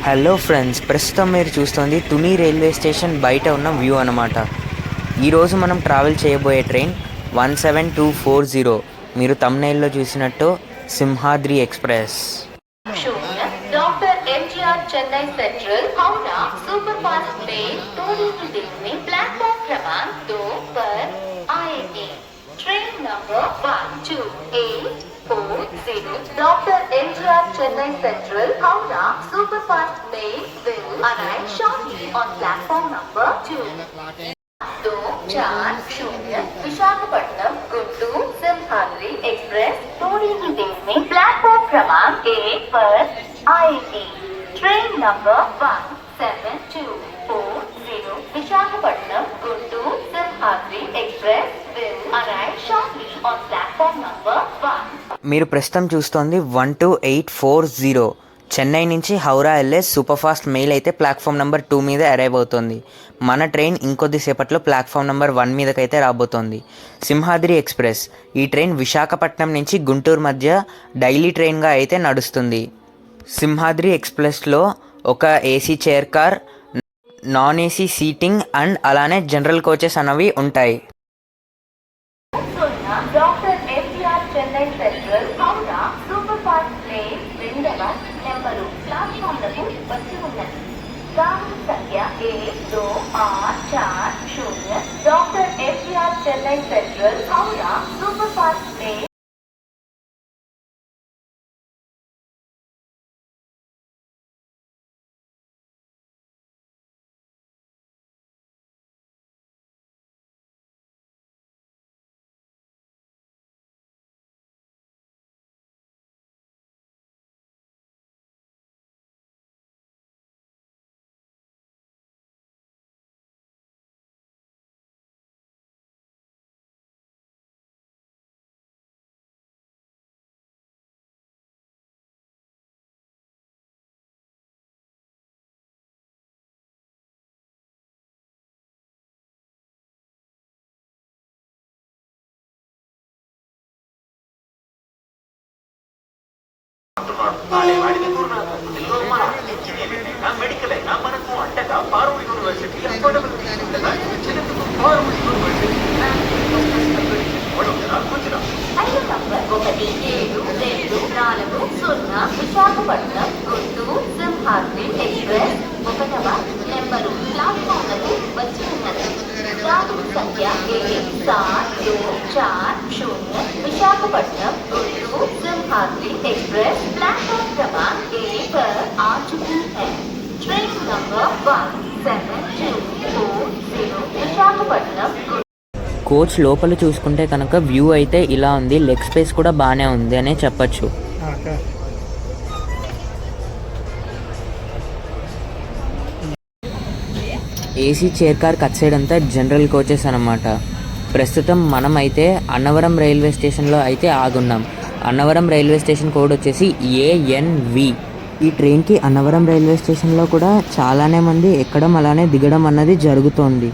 Hello friends, ప్రస్తుతం మీరు చూస్తుంది తుని రైల్వే స్టేషన్ బయట ఉన్న వ్యూ అన్నమాట. ఈరోజు మనం ట్రావెల్ చేయబోయే ట్రైన్ 17240. మీరు తమ్నైల్లో చూసినట్టు Simhadri express. Doctor MGR Chennai central Howrah superfast mail तोड़ी की दिल में प्लेटफॉर्म क्रमांक 2 पर आएगी। Train number 12840 doctor MGR Chennai central Howrah superfast mail will arrive shortly on platform number 2। 240 Visakhapatnam Guntur Simhadri express थोड़ी ही देर में प्लेटफॉर्म क्रमांक 1 पर आएगी। Train number 17240 Visakhapatnam Guntur Simhadri express will arrive shortly on platform number 1। మీరు ప్రస్తుతం చూస్తోంది 12840 చెన్నై నుంచి హౌరా వెళ్ళే సూపర్ ఫాస్ట్ మెయిల్ అయితే ప్లాట్ఫామ్ నెంబర్ 2 మీద అరైవ్ అవుతుంది. మన ట్రైన్ ఇంకొద్దిసేపట్లో ప్లాట్ఫామ్ నెంబర్ 1 మీదకైతే రాబోతోంది. సింహాద్రి ఎక్స్ప్రెస్ ఈ ట్రైన్ విశాఖపట్నం నుంచి గుంటూరు మధ్య డైలీ ట్రైన్గా అయితే నడుస్తుంది. సింహాద్రి ఎక్స్ప్రెస్లో ఒక AC chair car, non AC seating and అలానే జనరల్ కోచెస్ అనేవి ఉంటాయి. Doctor MGR Chennai central Howrah superfast mail రెండవ నెంబరు ప్లాట్ఫామ్లకు వచ్చి ఉన్నది. గాడి సంఖ్య 12840 doctor MGR Chennai central Howrah superfast mail medical అయినా మనకు అండగా Parvathi university affordable Parvathi university Visakhapatnam Guntur Simhadri express ఒకటవ నెంబరు ప్లాట్ఫామ్లకు వచ్చి ఉన్నది. గాడి సంఖ్య 17240 विशाखापट्टनम गुंटूर सिंहाद्री एक्सप्रेस प्लेटफॉर्म क्रमांक 1 पर आ चुकी है। Train number 17240 Visakhapatnam. కోచ్ లోపల చూసుకుంటే కనుక వ్యూ అయితే ఇలా ఉంది. లెగ్ స్పేస్ కూడా బాగానే ఉంది అనే చెప్పచ్చు. AC chair car cut side అంతా జనరల్ కోచెస్ అన్నమాట. ప్రస్తుతం మనం అయితే అన్నవరం రైల్వే స్టేషన్లో అయితే ఆగున్నాం. అన్నవరం రైల్వే స్టేషన్ కోడ్ వచ్చేసి ANV. ఈ ట్రైన్కి అన్నవరం రైల్వే స్టేషన్లో కూడా చాలానే మంది ఎక్కడం అలానే దిగడం అన్నది జరుగుతోంది.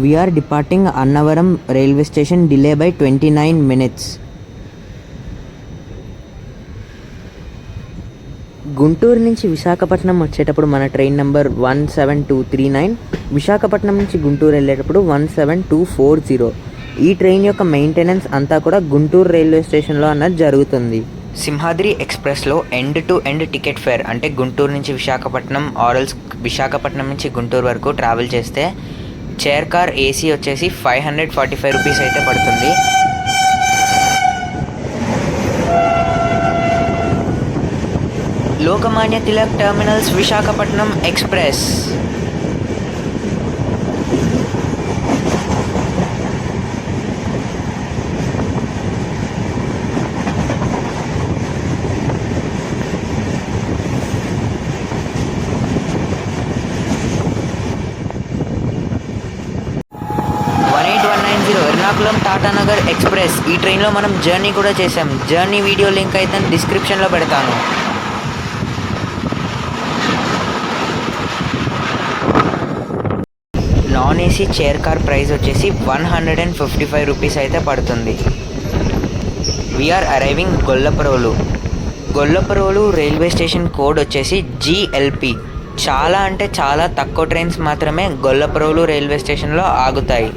We are departing Annavaram railway station, delay by 29 minutes. Guntur నుంచి విశాఖపట్నం వచ్చేటప్పుడు మన ట్రైన్ నెంబర్ 17239, విశాఖపట్నం నుంచి గుంటూరు వెళ్ళేటప్పుడు 17240. ఈ ట్రైన్ యొక్క మెయింటెనెన్స్ అంతా కూడా గుంటూరు రైల్వే స్టేషన్లో అన్నది జరుగుతుంది. సింహాద్రి ఎక్స్ప్రెస్లో end to end ticket fair అంటే గుంటూరు నుంచి విశాఖపట్నం ఆరల్స్ విశాఖపట్నం నుంచి గుంటూరు వరకు ట్రావెల్ చేస్తే చైర్ కార్ ఏసీ వచ్చేసి 545 రూపీస్ అయితే పడుతుంది. Lokmanya Tilak terminals Visakhapatnam express. Ernakulam Tatanagar express ఈ ట్రైన్లో మనం జర్నీ కూడా చేసాం. జర్నీ వీడియో లింక్ అయితే డిస్క్రిప్షన్లో పెడతాను. Non AC chair car price వచ్చేసి 155 రూపీస్ అయితే పడుతుంది. We're arriving Gollaprolu railway station code వచ్చేసి GLP. చాలా అంటే చాలా తక్కువ ట్రైన్స్ మాత్రమే గొల్లప్రోలు రైల్వే స్టేషన్లో ఆగుతాయి.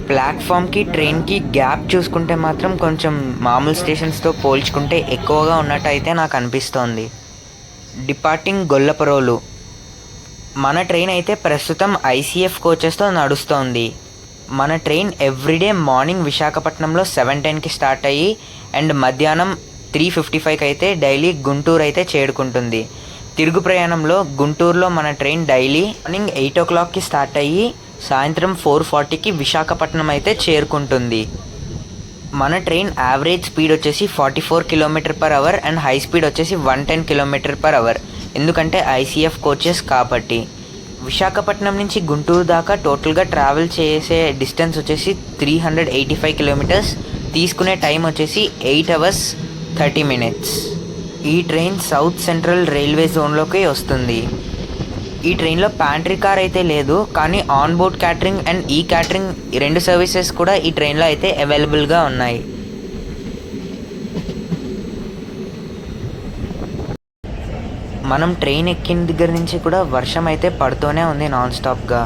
ప్లాట్ఫామ్కి ట్రైన్కి గ్యాప్ చూసుకుంటే మాత్రం కొంచెం మామూలు స్టేషన్స్తో పోల్చుకుంటే ఎక్కువగా ఉన్నట్టు అయితే నాకు అనిపిస్తోంది. డిపార్టింగ్ గొల్లప్రోలు. మన ట్రైన్ అయితే ప్రస్తుతం ICF కోచెస్తో నడుస్తోంది. మన ట్రైన్ ఎవ్రీడే మార్నింగ్ విశాఖపట్నంలో 7:10కి స్టార్ట్ అయ్యి అండ్ మధ్యాహ్నం 3:55కి అయితే డైలీ గుంటూరు అయితే చేరుకుంటుంది. తిరుగు ప్రయాణంలో గుంటూరులో మన ట్రైన్ డైలీ మార్నింగ్ 8 o'clockకి స్టార్ట్ అయ్యి సాయంత్రం 4:40కి విశాఖపట్నం అయితే చేరుకుంటుంది. మన ట్రైన్ యావరేజ్ స్పీడ్ వచ్చేసి 44 km/h అండ్ హై స్పీడ్ వచ్చేసి 110 km/h, ఎందుకంటే ICF కోచెస్ కాబట్టి. విశాఖపట్నం నుంచి గుంటూరు దాకా టోటల్గా ట్రావెల్ చేసే డిస్టెన్స్ వచ్చేసి 385 km. తీసుకునే టైం వచ్చేసి 8 hours 30 minutes. ఈ ట్రైన్ సౌత్ సెంట్రల్ రైల్వే జోన్లోకి వస్తుంది. ఈ ట్రైన్లో ప్యాంట్రీ కార్ అయితే లేదు, కానీ ఆన్ బోర్డ్ క్యాటరింగ్ అండ్ ఈ క్యాటరింగ్ 2 సర్వీసెస్ కూడా ఈ ట్రైన్లో అయితే అవైలబుల్గా ఉన్నాయి. మనం ట్రైన్ ఎక్కిన దగ్గర నుంచి కూడా వర్షం అయితే పడుతూనే ఉంది నాన్ స్టాప్గా.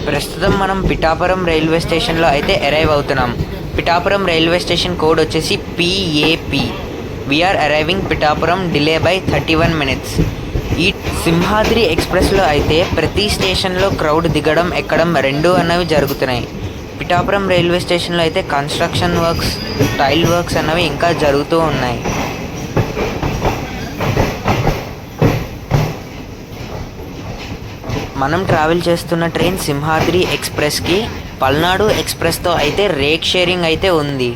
ప్రస్తుతం మనం పిఠాపురం రైల్వే స్టేషన్లో అయితే అరైవ్ అవుతున్నాం. పిఠాపురం రైల్వే స్టేషన్ కోడ్ వచ్చేసి PAP. We're arriving Pithapuram, delay by 31 minutes. ఈ సింహాద్రి ఎక్స్ప్రెస్లో అయితే ప్రతి స్టేషన్లో క్రౌడ్ దిగడం ఎక్కడం 2 అన్నవి జరుగుతున్నాయి. పిఠాపురం రైల్వే స్టేషన్లో అయితే కన్స్ట్రక్షన్ వర్క్స్, టైల్ వర్క్స్ అన్నవి ఇంకా జరుగుతూ ఉన్నాయి. మనం ట్రావెల్ చేస్తున్న ట్రైన్ సింహాద్రి ఎక్స్ప్రెస్కి పల్నాడు ఎక్స్ప్రెస్తో అయితే రేక్ షేరింగ్ అయితే ఉంది.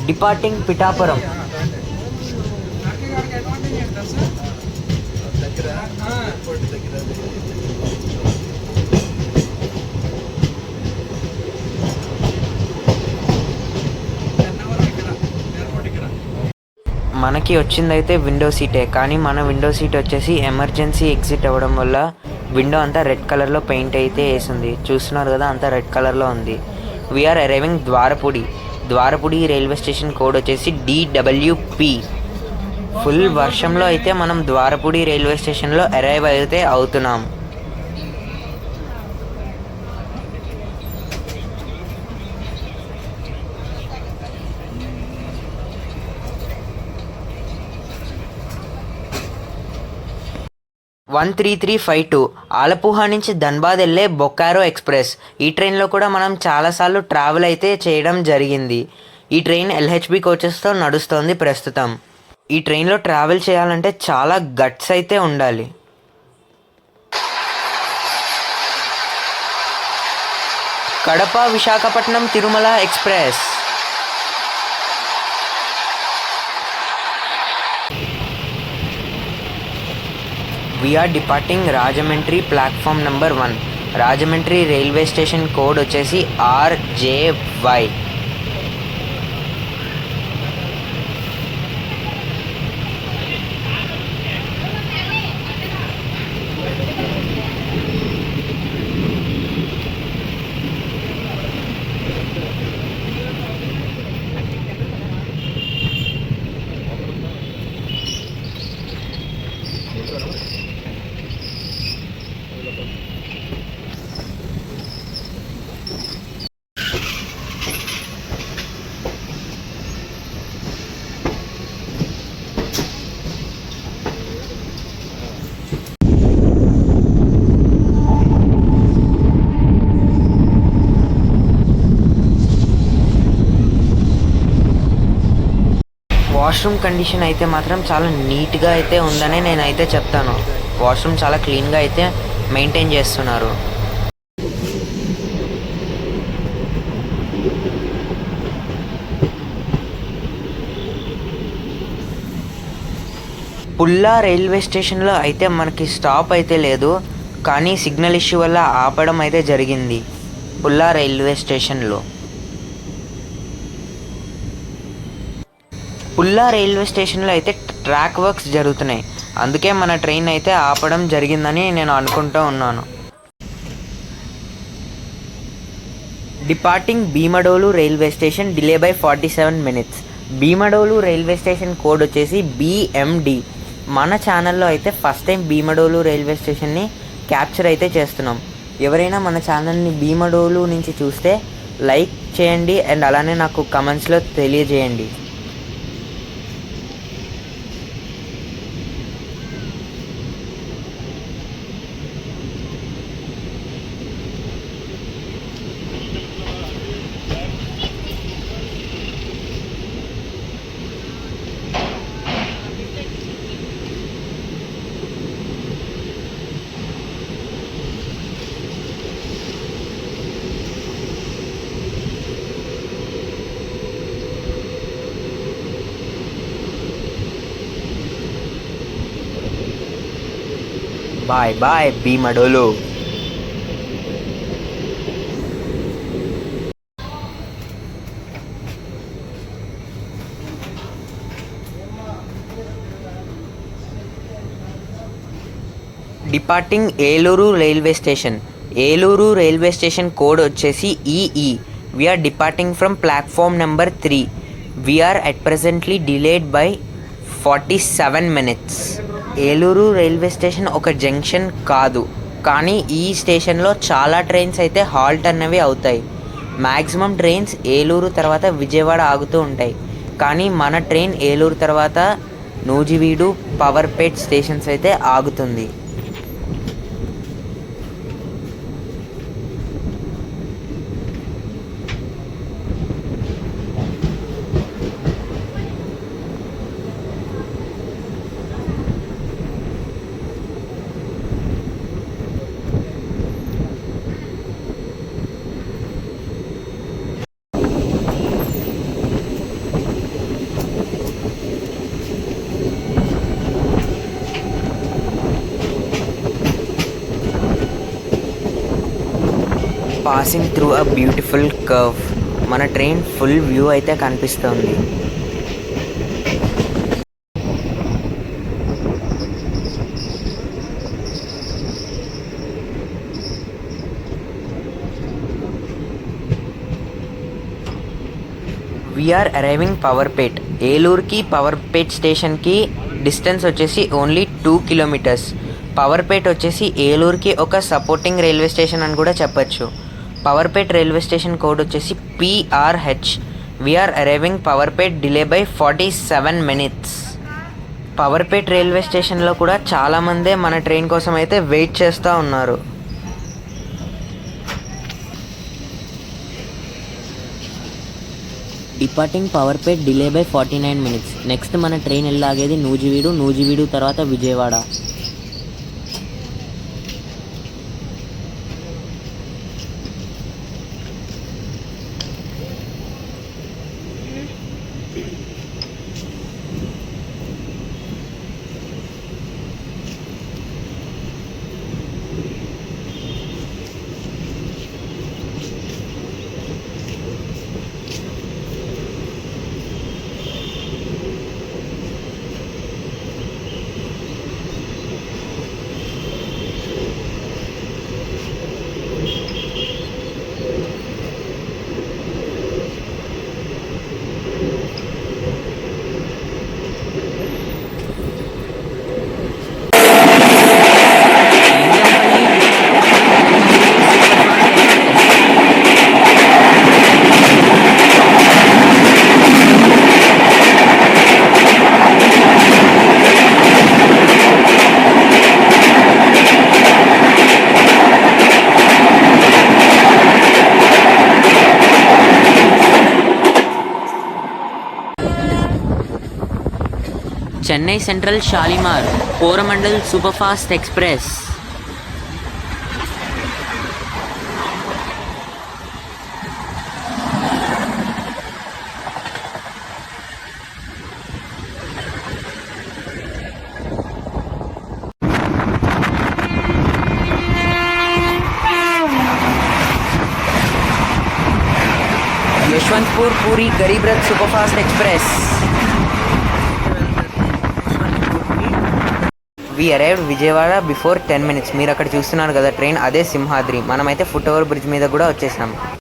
డిపార్టింగ్ పిఠాపురం. మనకి వచ్చిందైతే విండో సీటే, కానీ మన విండో సీట్ వచ్చేసి ఎమర్జెన్సీ ఎగ్జిట్ అవ్వడం వల్ల విండో అంతా రెడ్ కలర్లో పెయింట్ అయితే వేసింది. చూస్తున్నారు కదా, అంతా రెడ్ కలర్లో ఉంది. We're arriving Dwarapudi railway station code వచ్చేసి DWP. ఫుల్ వర్షంలో అయితే మనం ద్వారపుడి రైల్వే స్టేషన్లో అరైవ్ అయితే అవుతున్నాం. వన్ 3352 ఆలపుహ నుంచి ధన్బాద్ వెళ్ళే బొకారో ఎక్స్ప్రెస్. ఈ ట్రైన్లో కూడా మనం చాలాసార్లు ట్రావెల్ అయితే చేయడం జరిగింది. ఈ ట్రైన్ LHB కోచెస్తో నడుస్తోంది ప్రస్తుతం. ఈ ట్రైన్లో ట్రావెల్ చేయాలంటే చాలా గట్స్ అయితే ఉండాలి. Kadapa Visakhapatnam Tirumala express. We are departing Rajahmundry platform number 1. Rajahmundry railway station code వచ్చేసి RJY. వాష్రూమ్ కండిషన్ అయితే మాత్రం చాలా నీట్గా అయితే ఉందని నేనైతే చెప్తాను. వాష్రూమ్ చాలా క్లీన్గా అయితే మెయింటైన్ చేస్తున్నారు. పుల్లా రైల్వే స్టేషన్లో అయితే మనకి స్టాప్ అయితే లేదు, కానీ సిగ్నల్ ఇష్యూ వల్ల ఆపడం అయితే జరిగింది పుల్లా రైల్వే స్టేషన్లో. పుల్లా రైల్వే స్టేషన్లో అయితే ట్రాక్ వర్క్స్ జరుగుతున్నాయి, అందుకే మన ట్రైన్ అయితే ఆపడం జరిగిందని నేను అనుకుంటూ ఉన్నాను. Departing Bhimadolu railway station delay by 47 minutes. Bhimadolu railway station code వచ్చేసి BMD. మన ఛానల్లో అయితే ఫస్ట్ టైం భీమడోలు రైల్వే స్టేషన్ని క్యాప్చర్ అయితే చేస్తున్నాం. ఎవరైనా మన ఛానల్ని భీమడోలు నుంచి చూస్తే లైక్ చేయండి అండ్ అలానే నాకు కమెంట్స్లో తెలియజేయండి. Bye bye Bhimadole. Departing Eluru railway station. Eluru railway station code వచ్చేసి EE. We're departing from platform number 3. We're at presently delayed by 47 minutes. Eluru railway station ఒక జంక్షన్ కాదు, కానీ ఈ స్టేషన్లో చాలా ట్రైన్స్ అయితే హాల్ట్ అన్నవి అవుతాయి. మ్యాక్సిమం ట్రైన్స్ ఏలూరు తర్వాత విజయవాడ ఆగుతూ ఉంటాయి, కానీ మన ట్రైన్ ఏలూరు తర్వాత నూజివీడు, పవర్పేట్ స్టేషన్స్ అయితే ఆగుతుంది. Passing through a beautiful curve. మన ట్రైన్ ఫుల్ వ్యూ అయితే కనిపిస్తుంది. We are arriving Powerpet. ఏలూరుకి పవర్పేట్ స్టేషన్కి డిస్టెన్స్ వచ్చేసి ఓన్లీ 2 kilometers. పవర్పేట్ వచ్చేసి ఏలూరుకి ఒక సపోర్టింగ్ రైల్వే స్టేషన్ అని కూడా చెప్పచ్చు. పవర్పేట్ రైల్వే స్టేషన్ కోడ్ వచ్చేసి PRH. We're arriving Powerpet delay by 47 minutes. Powerpet railway స్టేషన్లో కూడా చాలామందే మన ట్రైన్ కోసం అయితే వెయిట్ చేస్తూ ఉన్నారు. Departing Powerpet delay by 49 minutes. Next మన ట్రైన్ వెళ్ళాగేది నూజివీడు, నూజివీడు తర్వాత Vijayawada. Chennai central Shalimar Coromandel super fast express. Yesvantpur Puri Garib Rath super fast express. We arrived Vijayawada before 10 minutes. మీరు అక్కడ చూస్తున్నారు కదా ట్రైన్, అదే సింహాద్రి. మనమైతే ఫుట్ ఓవర్ బ్రిడ్జ్ మీద కూడా వచ్చేసాం.